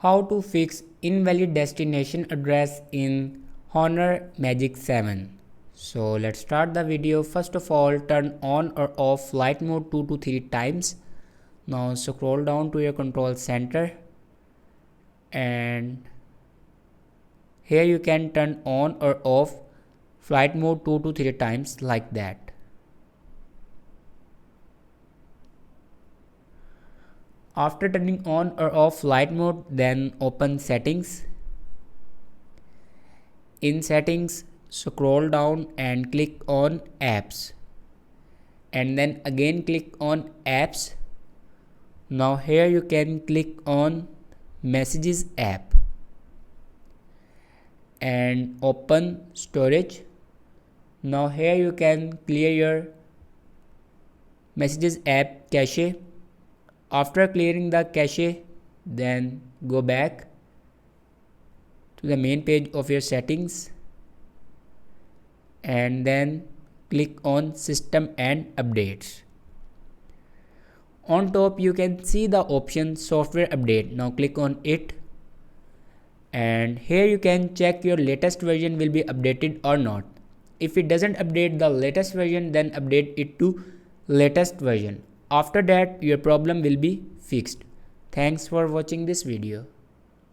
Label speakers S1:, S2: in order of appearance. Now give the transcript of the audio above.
S1: How to fix invalid destination address in Honor Magic 7. So let's start the video. First of all, turn on or off flight mode 2 to 3 times. Now scroll down to your control center and here you can turn on or off flight mode 2 to 3 times like that. After turning on or off flight mode, then open settings. In settings, scroll down and click on apps and then again click on apps. Now here you can click on messages app and open storage. Now here you can clear your messages app cache. After clearing the cache, then go back to the main page of your settings and then click on system and updates. On top you can see the option software update. Now click on it and here you can check your latest version will be updated or not. If it doesn't update the latest version, then update it to latest version. After that, your problem will be fixed. Thanks for watching this video.